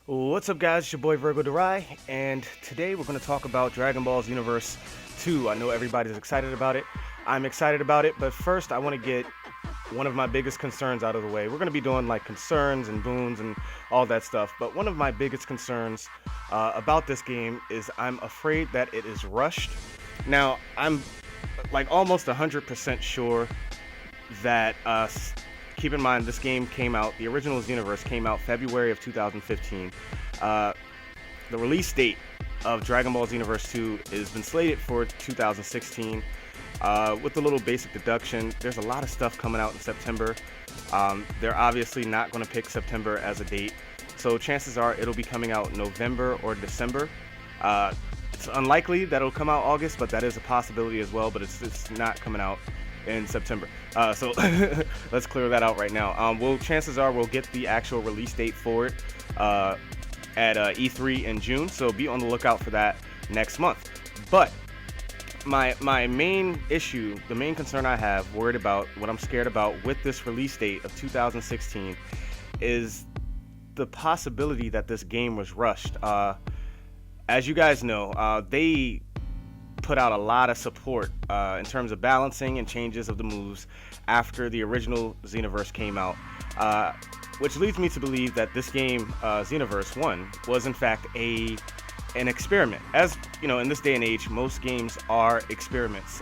What's up, guys? It's your boy Virgo Durai, and today we're going to talk about Dragon Ball Xenoverse 2. I know everybody's excited about it. I'm excited about it, but first I want to get one of my biggest concerns out of the way. We're going to be doing like concerns and boons and all that stuff, but one of my biggest concerns about this game is I'm afraid that it is rushed. Now, I'm like almost 100% sure that keep in mind, this game came out, the original Xenoverse came out February of 2015. The release date of Dragon Ball Xenoverse 2 has been slated for 2016. With a little basic deduction, there's a lot of stuff coming out in September. They're obviously not going to pick September as a date, so chances are it'll be coming out November or December. It's unlikely that it'll come out August, but that is a possibility as well, but it's not coming out in September. So let's clear that out right now. Chances are we'll get the actual release date for it at E3 in June, so be on the lookout for that next month. But my main issue, the main concern I have, worried about, what I'm scared about with this release date of 2016 is the possibility that this game was rushed. As you guys know, they put out a lot of support in terms of balancing and changes of the moves after the original Xenoverse came out, which leads me to believe that this game, Xenoverse 1, was in fact an experiment. As you know, in this day and age, most games are experiments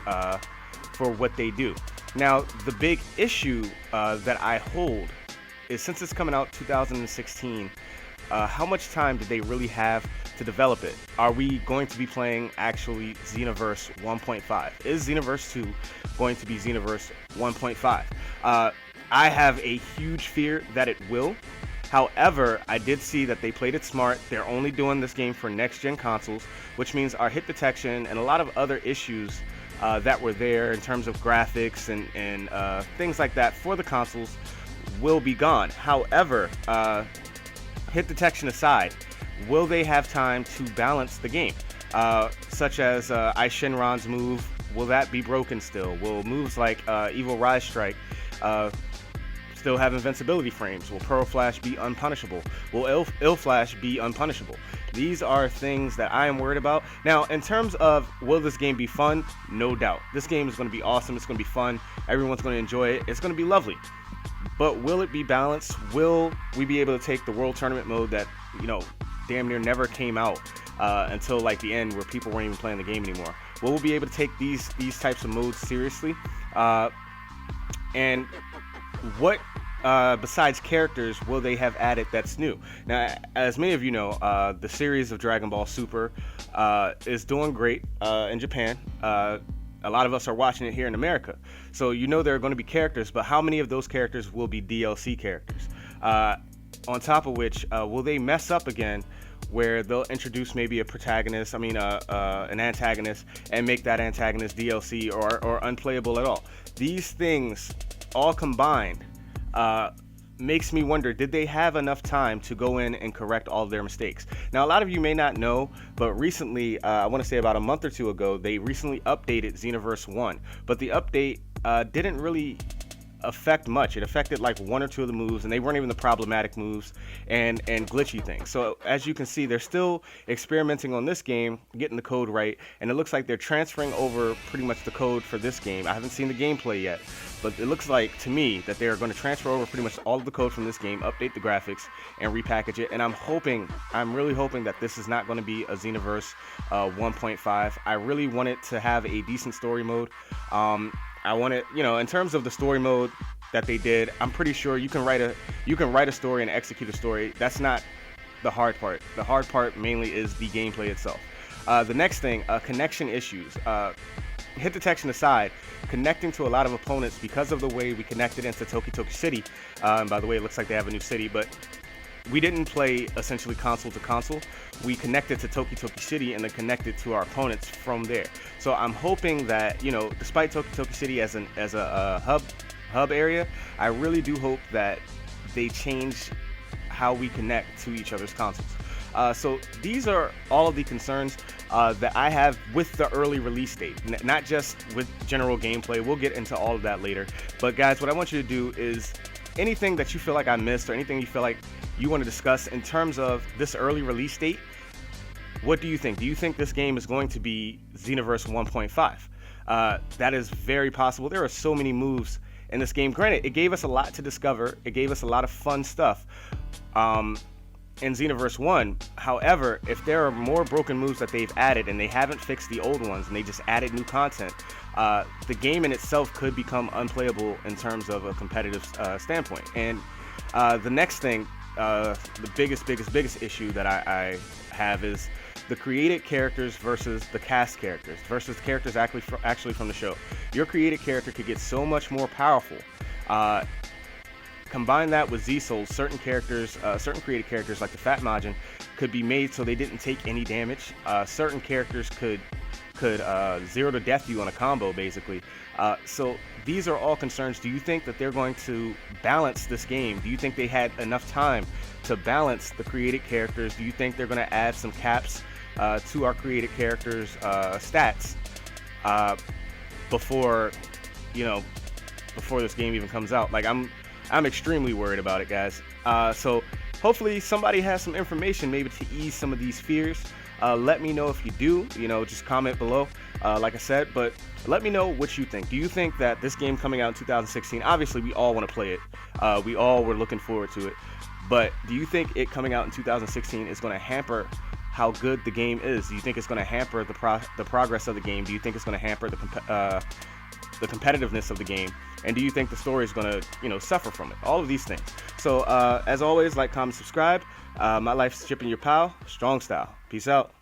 for what they do. Now, the big issue that I hold is, since it's coming out 2016, how much time did they really have to develop it? Are we going to be playing actually Xenoverse 1.5? Is Xenoverse 2 going to be Xenoverse 1.5? I have a huge fear that it will. However, I did see that they played it smart. They're only doing this game for next-gen consoles, which means our hit detection and a lot of other issues that were there in terms of graphics and things like that for the consoles will be gone. However, hit detection aside, will they have time to balance the game? Such as Ai Shenron's move, will that be broken still? Will moves like Evil Rise Strike still have invincibility frames? Will Pearl Flash be unpunishable? Will Il Flash be unpunishable? These are things that I am worried about. Now, in terms of will this game be fun? No doubt. This game is going to be awesome. It's going to be fun. Everyone's going to enjoy it. It's going to be lovely. But will it be balanced? Will we be able to take the World Tournament mode that, you know, damn near never came out until like the end, where people weren't even playing the game anymore? Will we be able to take these types of modes seriously? And what besides characters will they have added that's new? Now, as many of you know, the series of Dragon Ball Super is doing great in Japan. A lot of us are watching it here in America. So you know there are going to be characters, but how many of those characters will be DLC characters? On top of which, will they mess up again where they'll introduce maybe an antagonist, and make that antagonist DLC or unplayable at all? These things all combined makes me wonder, did they have enough time to go in and correct all of their mistakes? Now, a lot of you may not know, but recently, I want to say about a month or two ago, they recently updated Xenoverse 1, but the update didn't really affect much. It affected like one or two of the moves, and they weren't even the problematic moves and glitchy things. So as you can see, they're still experimenting on this game, getting the code right, and it looks like they're transferring over pretty much the code for this game. I haven't seen the gameplay yet, but it looks like to me that they're going to transfer over pretty much all of the code from this game, update the graphics, and repackage it. And I'm really hoping that this is not going to be a Xenoverse 1.5. I really want it to have a decent story mode. I want it, you know, in terms of the story mode that they did, I'm pretty sure you can write a story and execute a story. That's not the hard part. The hard part mainly is the gameplay itself. The next thing, connection issues. Hit detection aside, connecting to a lot of opponents because of the way we connected into Toki Toki City. And by the way, it looks like they have a new city, but we didn't play essentially console to console. We connected to Toki Toki City and then connected to our opponents from there. So I'm hoping that, you know, despite Toki Toki City as a hub area, I really do hope that they change how we connect to each other's consoles. So these are all of the concerns that I have with the early release date, not just with general gameplay. We'll get into all of that later. But guys, what I want you to do is anything that you feel like I missed, or anything you feel like you want to discuss in terms of this early release date. What do you think? Do you think this game is going to be Xenoverse 1.5? That is very possible. There are so many moves in this game. Granted, it gave us a lot to discover. It gave us a lot of fun stuff in Xenoverse 1. However, if there are more broken moves that they've added and they haven't fixed the old ones and they just added new content, the game in itself could become unplayable in terms of a competitive standpoint. And the next thing, the biggest issue that I have is the created characters versus the cast characters versus the characters actually from the show. Your created character could get so much more powerful. Combine that with Z-Souls, certain characters, certain created characters like the Fat Majin could be made so they didn't take any damage. Certain characters could zero to death you on a combo, basically. So these are all concerns. Do you think that they're going to balance this game? Do you think they had enough time to balance the created characters? Do you think they're going to add some caps to our created characters' stats before this game even comes out? Like, I'm extremely worried about it, guys. So hopefully somebody has some information maybe to ease some of these fears. Let me know if you do, just comment below, like I said, but let me know what you think. Do you think that this game coming out in 2016, obviously we all want to play it, we all were looking forward to it, but do you think it coming out in 2016 is going to hamper how good the game is? Do you think it's going to hamper the progress of the game? Do you think it's going to hamper the competitiveness of the game? And do you think the story is going to, suffer from it? All of these things. So, as always, like, comment, subscribe. My life's shipping your pal. Strong style. Peace out.